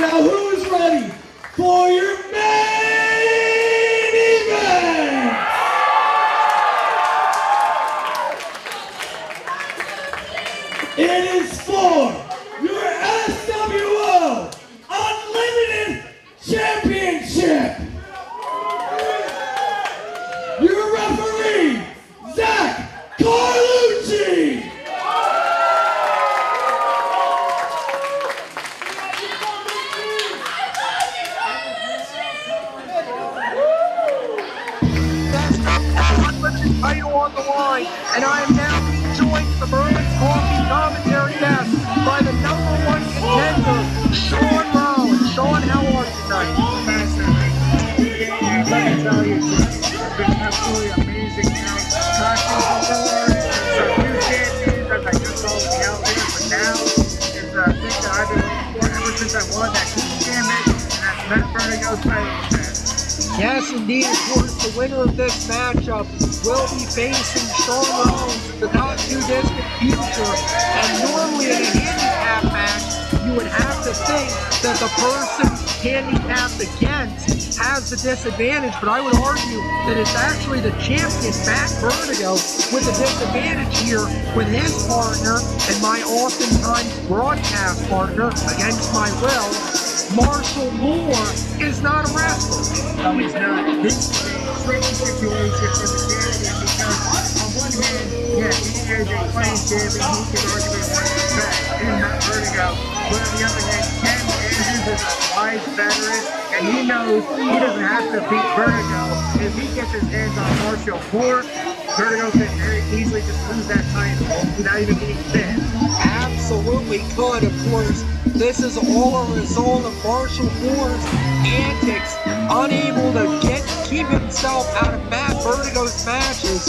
Now who's ready for your main event? It is for your SWO Unlimited Championship. Your referee, Zach Carlucci. Unlimited title on the line, and I am now being joined at the Merlin's Coffee commentary desk by the #1 contender, Sean Rollins. Sean, how are you tonight? Let me tell you, it's been absolutely amazing night. Some new champions, as I just already out there, but now is a thing that I've been waiting for ever since I won that gambit, and that's Vertigo's title defense. Yes, indeed. Of course, the winner of this matchup will be facing Sean Rollins in the not too distant future. And normally in a handicap match, you would have to think that the person handicapped against has the disadvantage, but I would argue that it's actually the champion, Matt Vertigo, with the disadvantage here with his partner and my oftentimes broadcast partner, against my will, Marshall Moore, is not a wrestler. No, he's not. This is a strange situation for the champion because on one hand, yeah, he is a playing champion, he can arguably back in Matt Vertigo, but on the other hand, Ken Andrews is a wise veteran, and he knows he doesn't have to beat Vertigo. If he gets his hands on Marshall Moore, Vertigo can very easily just lose that title without even being fit. Absolutely could, of course. This is all a result of Marshall Moore's antics, unable to keep himself out of Matt Vertigo's matches.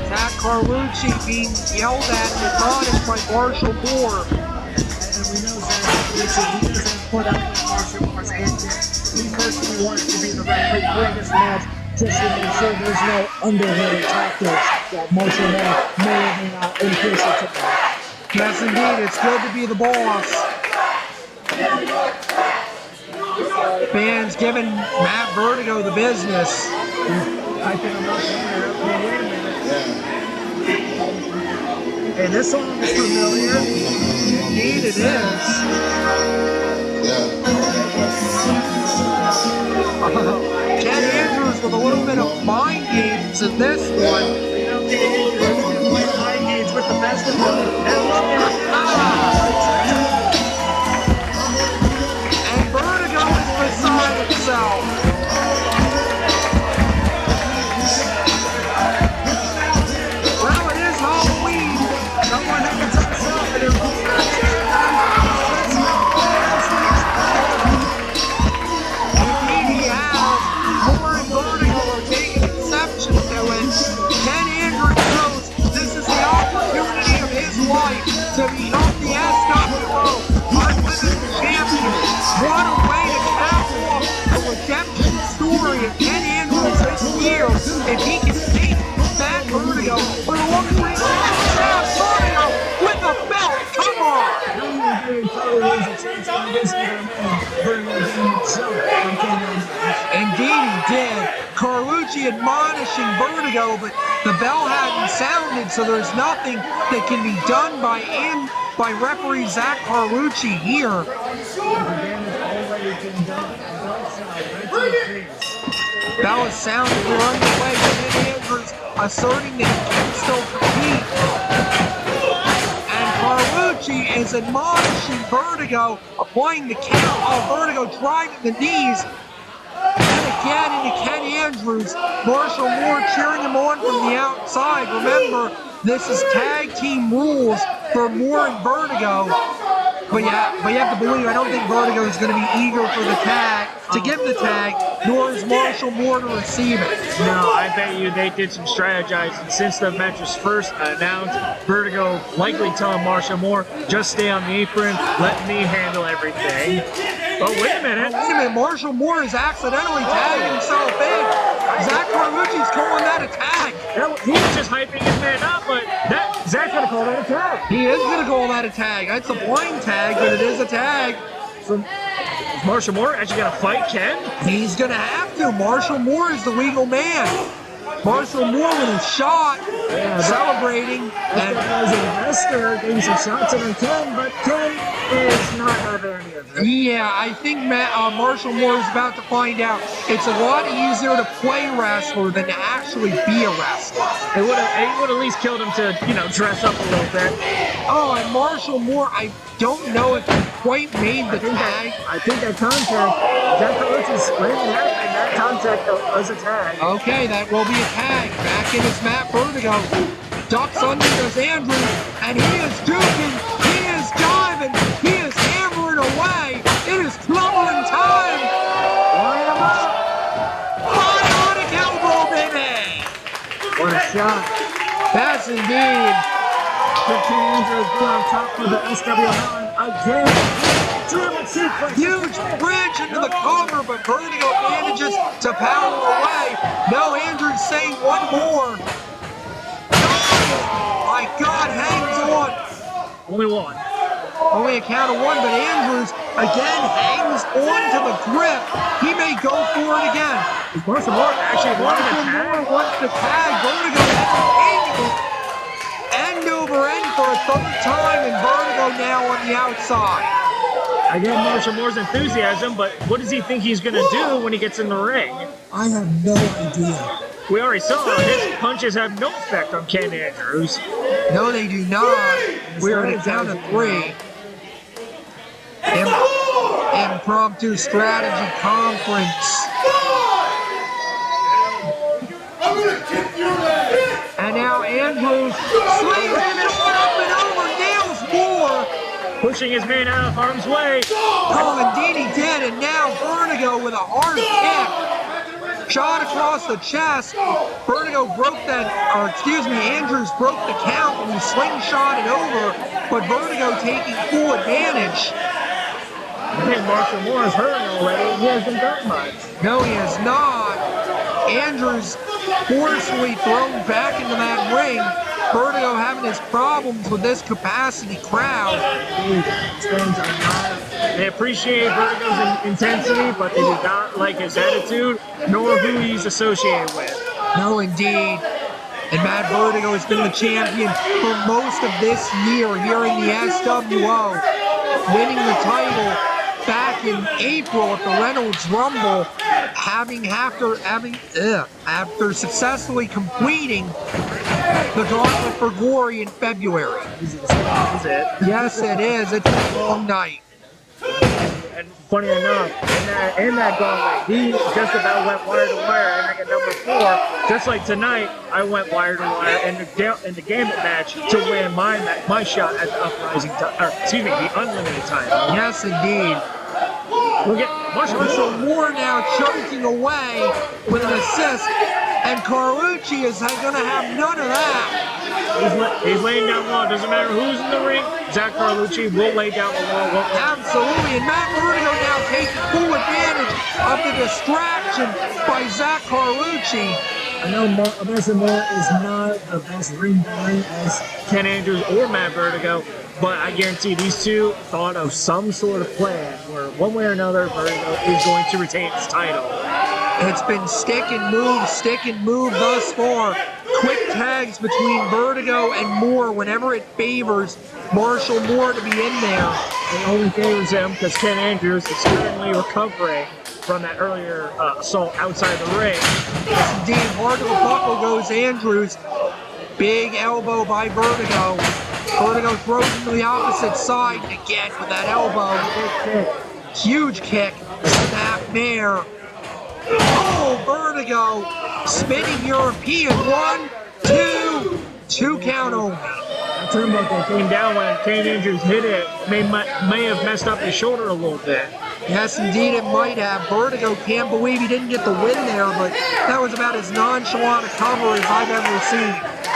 Zach Carlucci being yelled at and admonished by Marshall Moore. And we know Zach Carlucci, he doesn't put up with Marshall Moore's antics. He personally wants to be the referee for this match, just to make sure there's no underhanded tactics that Marshall Moore may or may not implicit to that. Yes, indeed. It's good to be the boss. Fans giving Matt Vertigo the business. I think I'm not there. Wait a minute. And this song is familiar. Indeed it is. Ken Andrews with a little bit of mind games in this one. You know, Ken Andrews is playing mind games with the best of them. And look And Vertigo is beside himself. Well, it is Halloween. Someone who can take something. Indeed he has. Moore and Vertigo are taking exception to it. Ken Andrews knows this is the opportunity of his life to become the SWO Unlimited Champion. What a way to cap off the redemption story of Ken Andrews this year if he can beat Matt Vertigo for the one reason Matt Vertigo with the belt. Come on! Indeed he did. Carlucci admonishing Vertigo, but the bell hadn't sounded, so there's nothing that can be done by referee Zach Carlucci here. Bell is sounded. We're underway. Ken Andrews asserting that he can still compete. And Carlucci is admonishing Vertigo, applying the count. Vertigo driving the knees. And again into Ken Andrews. Marshall Moore cheering him on from the outside. Remember, this is tag team rules for Moore and Vertigo. But you have to believe, I don't think Vertigo is going to be eager for the tag, to give the tag, nor is Marshall Moore to receive it. No, I bet you they did some strategizing since the match was first announced. Vertigo likely telling Marshall Moore, just stay on the apron, let me handle everything. But wait a minute. Marshall Moore is accidentally tagging himself in. Zach Carlucci's calling that a tag. He was just hyping his man up, but Zach's going to call that a tag. He is going to call that a tag. It's a blind tag, but it is a tag. Is Marshall Moore actually going to fight Ken? He's going to have to. Marshall Moore is the legal man. Marshall Moore with a shot, celebrating. And as an investor, getting some shots in Ken, but Ken is not having any of it. Yeah, I think Marshall Moore is about to find out. It's a lot easier to play wrestler than to actually be a wrestler. It would at least killed him to, dress up a little bit. Oh, and Marshall Moore, I don't know if he quite made the tag. I think that contact, Zach Carlucci's screaming out, and that contact was a tag. Okay, that will be a tag. Back in is Matt Vertigo. Ducks under goes Andrew, and he is juking, he is diving, he is hammering away. It is troubling time. Line him up. Bionic elbow, baby. What a shot. That's indeed. 15 Andrews on top of the SWO again. German suplex. Huge bridge into the cover, but Vertigo manages to power away. No, Andrews saying one more. My God, hangs on. Only one. Only a count of one, but Andrews again hangs on to the grip. He may go for it again. Marshall Moore actually wanted to tag. Wants to tag. Vertigo entertaining it. End over end for a third time, and Vertigo now on the outside. I get Marshall Moore's enthusiasm, but what does he think he's going to do when he gets in the ring? I have no idea. We already saw his punches have no effect on Ken Andrews. No, they do not. We're at a count of 3. Impromptu strategy conference. I'm gonna kick your leg! And now Andrews slings him and up and over, nails Moore. Pushing his man out of harm's way. Oh, indeed he did. And now Vertigo with a hard kick. Shot across the chest. Vertigo broke that, or excuse me, Andrews broke the count when he slingshotted over, but Vertigo taking full advantage. I think Marshall Moore is hurting already. He hasn't done much. No, he has not. Andrews forcefully thrown back into that ring. Vertigo having his problems with this capacity crowd. They appreciate Vertigo's intensity, but they do not like his attitude, nor who he's associated with. No, indeed. And Matt Vertigo has been the champion for most of this year here in the SWO, winning the title back in April at the Reynolds Rumble, after successfully completing the Gauntlet for Glory in February. Is it? Yes, it is. It's a long night. And funny enough, in that gauntlet, he just about went wire to wire, and I got number 4. Just like tonight, I went wire to wire in the gambit match to win my shot at the the Unlimited title. Yes, indeed. Look at Marshall Moore now choking away with an assist, and Carlucci is going to have none of that. He's laying down law. Doesn't matter who's in the ring. Zach Carlucci will lay down the law. Absolutely, and Matt Vertigo now taking full advantage of the distraction by Zach Carlucci. I know Marshall Moore is not the best ring guy as Ken Andrews or Matt Vertigo, but I guarantee these two thought of some sort of plan where one way or another Vertigo is going to retain his title. It's been stick and move thus far. Quick tags between Vertigo and Moore whenever it favors Marshall Moore to be in there. It only favors him because Ken Andrews is currently recovering from that earlier assault outside the ring. Yes, indeed. Hard to the buckle goes Andrews. Big elbow by Vertigo. Vertigo throws him to the opposite side again with that elbow. Huge kick. Snap mare. Oh, Vertigo. Spinning European. 1, 2 count only. That turnbuckle came down when Ken Andrews hit it. May have messed up his shoulder a little bit. Yes, indeed, it might have. Vertigo can't believe he didn't get the win there, but that was about as nonchalant a cover as I've ever seen.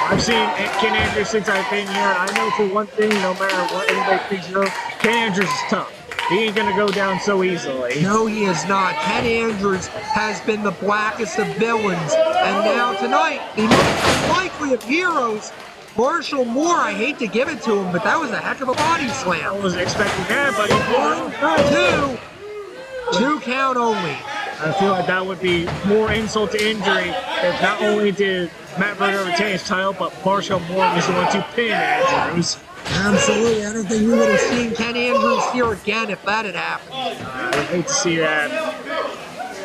I've seen Ken Andrews since I've been here. I know for one thing, no matter what anybody thinks of, Ken Andrews is tough. He ain't going to go down so easily. No, he is not. Ken Andrews has been the blackest of villains. And now tonight, the most unlikely of heroes, Marshall Moore, I hate to give it to him, but that was a heck of a body I slam. wasn't expecting that, but he did. 2 count only. I feel like that would be more insult to injury if not only did Matt Vertigo retain his title, but Marshall Moore was the one to pin Andrews. Absolutely. I don't think we would have seen Ken Andrews here again if that had happened. I would hate to see that.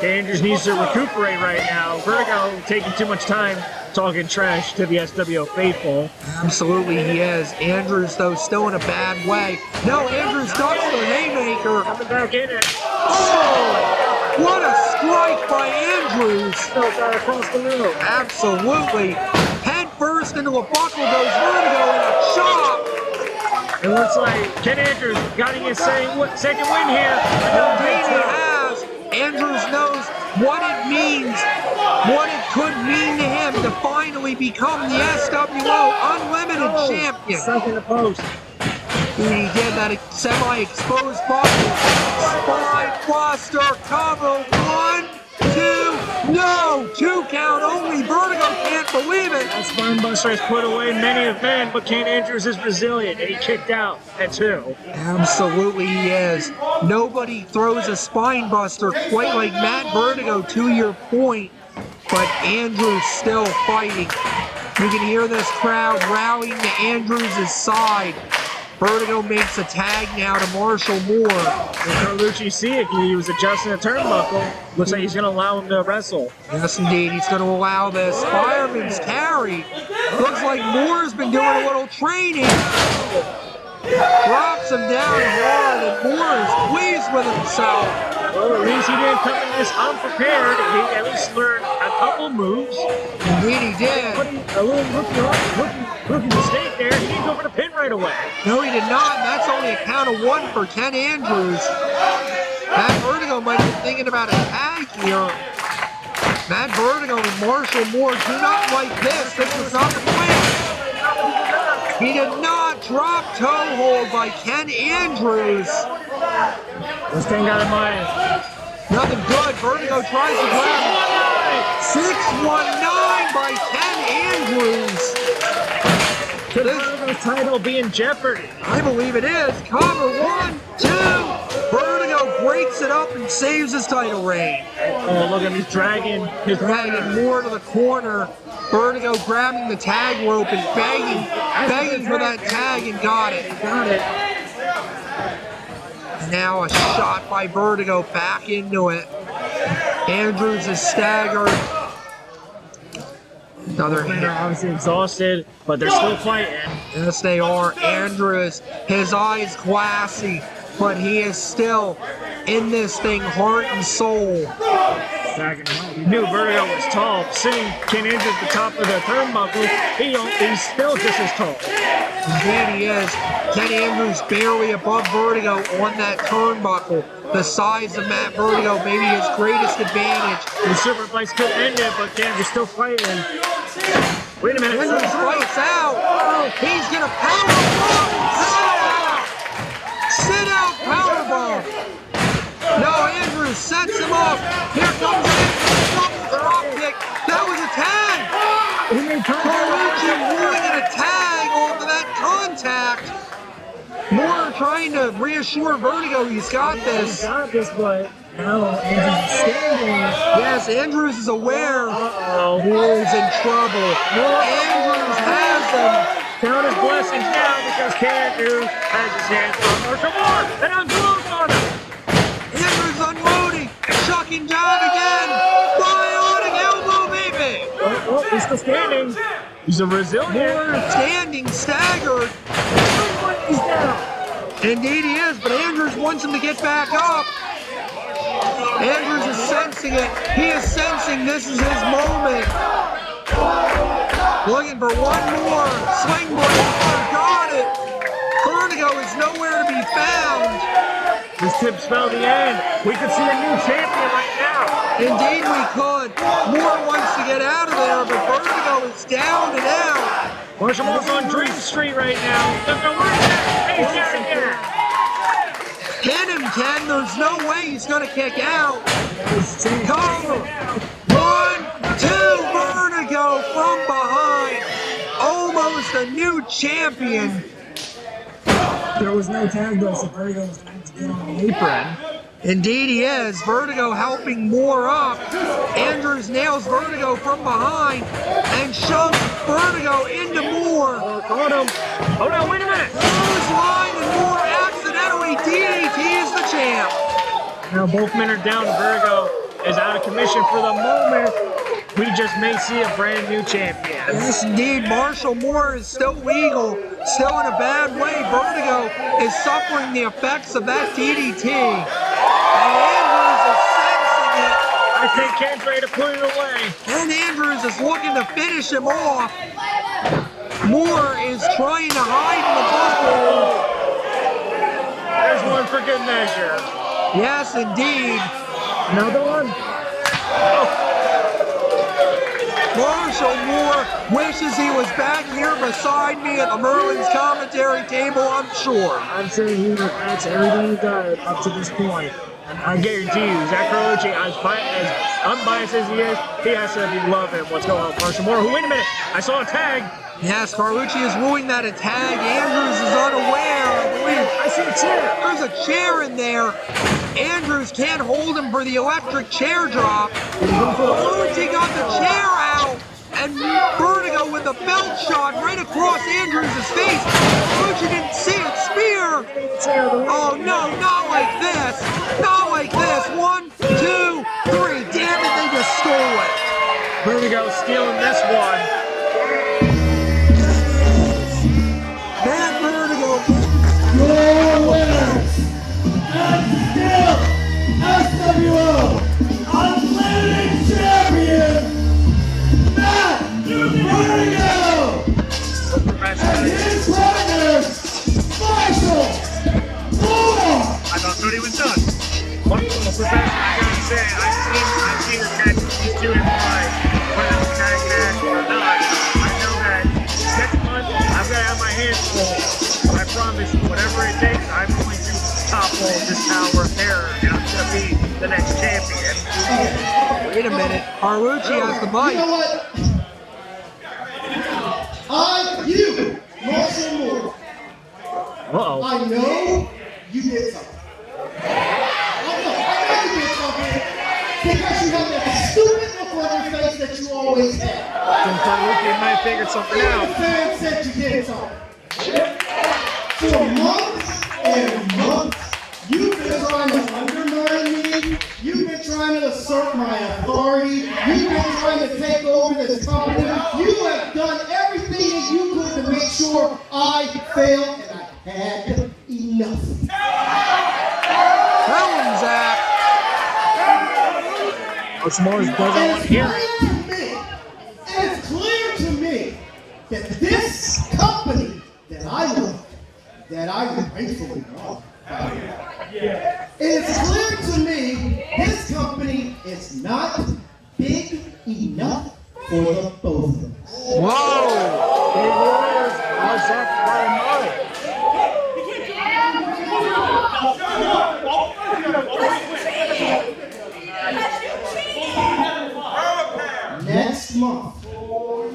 Andrews needs to recuperate right now. Vertigo taking too much time talking trash to the SWO faithful. Absolutely he is. Andrews, though, still in a bad way. No, Andrews ducks the haymaker. Coming back in it. Oh, what a strike by Andrews. Still got across the room. Absolutely. Head first into a buckle goes Vertigo and a chop. It looks like Ken Andrews got his second win here. Indeed he has. Andrews knows what it means, what it could mean to him to finally become the SWO Unlimited Champion. Second to post. He did that semi-exposed buckle. Spine buster cover. 1, 2, no! 2 count only. Vertigo can't believe it. That spine buster has put away many of men, but Ken Andrews is resilient, and he kicked out at 2. Absolutely he is. Nobody throws a spine buster quite like Matt Vertigo, to your point, but Andrews still fighting. You can hear this crowd rallying to Andrews' side. Vertigo makes a tag now to Marshall Moore. Carlucci see it. He was adjusting the turnbuckle. Looks like he's going to allow him to wrestle. Yes, indeed. He's going to allow this. Fireman's carry. Looks like Moore's been doing a little training. Drops him down hard, and Moore is pleased with himself. Well, at least he didn't come in this unprepared. He at least learned a couple moves. Indeed he did. But a little rookie mistake there. He didn't go for the pin right away. No, he did not. And that's only a count of 1 for Ken Andrews. Matt Vertigo might be thinking about a tag here. Matt Vertigo and Marshall Moore do not like this. This was not the plan. He did not drop toe hold by Ken Andrews. This thing got in mind. Nothing good. Vertigo tries to grab it. 619 by Ken Andrews. Could Vertigo's title be in jeopardy? I believe it is. Cover 1, 2. Vertigo breaks it up and saves his title reign. Oh, look at him. He's dragging his Dragging Moore to the corner. Vertigo grabbing the tag rope and begging for that tag, and got it. Got it. Now a shot by Vertigo back into it. Andrews is staggered. Another hit. They're obviously exhausted, but they're still fighting. Yes, they are. Andrews, his eyes glassy, but he is still in this thing, heart and soul. He knew Vertigo was tall. Sitting Ken Andrews at the top of the turnbuckle, he's still just as tall. Indeed he is. Ken Andrews barely above Vertigo on that turnbuckle. The size of Matt Vertigo, maybe his greatest advantage. The superplex could end it, but Ken is still fighting. Wait a minute. Andrews fights out. He's going to powerbomb. Sit out powerbomb. No, Andrews sets him up. Here comes Andrews. Drop kick. That was a tag. Carlucci ruining a tag onto that contact. Moore trying to reassure Vertigo he's got this. He's got this, but no, Andrews is standing. Yes, Andrews is aware. Moore's in trouble. Andrews has him. Count his blessings now because Ken Andrews has his hands on Marshall Moore and unloads on him. Andrews unloading. Chucking down again. Bionic elbow, baby. Oh, he's still standing. He's a resilient. Moore standing, staggered. He's down. Indeed he is, but Andrews wants him to get back up. Andrews is sensing it. He is sensing this is his moment. Looking for one more. Swing blade. Got it. Vertigo is nowhere to be found. This tip spell the end. We could see a new champion right now. Indeed we could. Moore wants to get out of there, but Vertigo is down and out. Marshall Moore's on Dream Street right now. Doesn't know where he's at. He's down again. Hit him, Ken. There's no way he's going to kick out. Cover. 1, 2. Vertigo from behind. Almost a new champion. There was no tag though, so Vertigo was trying to get on the apron. Indeed he is. Vertigo helping Moore up. Andrews nails Vertigo from behind and shoves Vertigo into Moore. Caught him. Oh no, wait a minute. Clothesline and Moore accidentally DDTs the champ. Now both men are down. Vertigo is out of commission for the moment. We just may see a brand new champion. Yes, indeed. Marshall Moore is still legal, still in a bad way. Vertigo is suffering the effects of that DDT. And Andrews is sensing it. I think Ken's ready to put it away. And Andrews is looking to finish him off. Moore is trying to hide in the buckle. There's one for good measure. Yes, indeed. Another one. Marshall Moore wishes he was back here beside me at the Merlin's commentary table, I'm sure. I'm saying he regrets everything he done up to this point. And I guarantee you, Zach Carlucci, as unbiased as he is, he has to be loving what's going on with Marshall Moore. Wait a minute, I saw a tag. Yes, Carlucci is ruling that a tag. Andrews is unaware, I believe. I see a chair. There's a chair in there. Andrews can't hold him for the electric chair drop. Carlucci got the chair out, and Vertigo with a belt shot right across Andrews' face. Carlucci didn't see it. Spear. Oh no, not like this. Not like this. 1, 2, 3. Damn it, they just stole it. Vertigo stealing this one. Matt Vertigo. Your winners, and still SWO Unlimited Champion, Matt Vertigo, and his partner, Marshall Moore. I thought he was done. One profession, I gotta say, I've seen the tag these two in play, whether it's tag match or not. I know that next month I'm gonna have my hands full. I promise, whatever it takes, I'm going to topple this Tower of Terror, and I'm gonna be the next champion. Wait a minute. Carlucci has the mic. You know what? You, Marshall Moore, Uh-oh. I know you did something. I know you did something because you have that stupid look on your face that you always have. Then Carlucci might have figured something Even out. the fans said you did something. For months and months, you've been trying to undermine me. You've been trying to assert my authority. You've been trying to take over this company. You have done everything that you could to make sure I failed, and I had enough. Tell him, Zach. Marshall Moore doesn't want to hear it. It's clear to me that this company that I love, that I rightfully love, it's clear to me this company is not big enough for the both of us. Whoa. Big Warriors, how's that for Next month,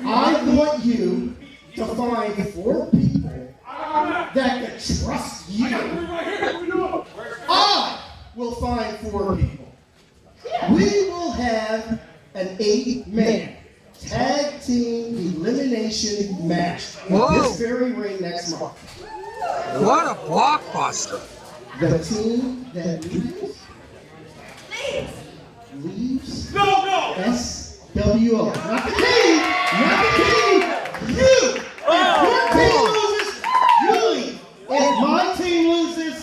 I want you to find 4 people that can trust you. I will find 4 people. We will have an 8-man tag team elimination match Whoa. in this very ring next month. What a blockbuster. The team that leaves SWO. Not the team, you. If your team loses, you leave. If my team loses,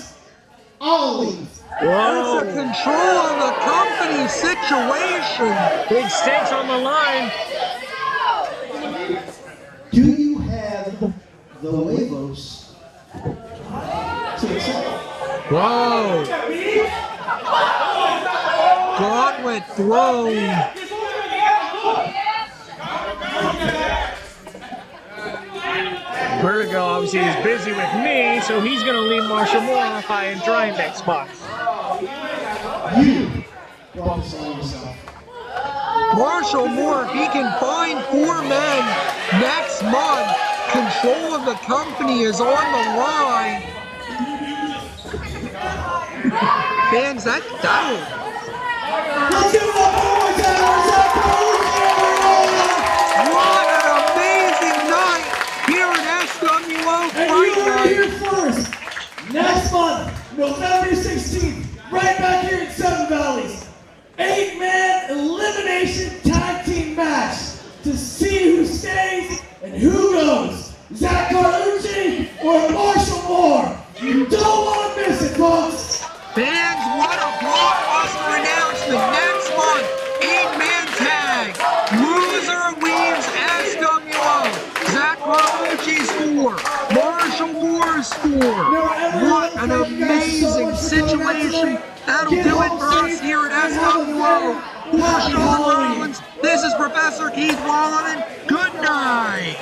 I'll leave. It's a control of the company situation. Big stakes on the line. Do you have the huevos to accept? Whoa. Gauntlet thrown. Vertigo obviously is busy with me, so he's going to leave Marshall Moore high and dry next month. You brought this on yourself. Marshall Moore, if he can find 4 men next month, control of the company is on the line. Fans, that'll Let's give it up one more time. what an amazing night here at SWO And Fight you heard it here Night. first. Next month, November 16th, right back here in Seven Valleys. 8-man elimination tag team match to see who stays and who goes. Zach Carlucci or Marshall Moore. You don't want to miss it, folks. Fans, what a blockbuster announcement. Next month, 8-man tag. Loser leaves SWO. Zach Carlucci's score. Marshall Moore's score. What an amazing situation. That'll do it for us here at SWO. For Sean Rollins, this is Professor Keith Wallerman. Good night.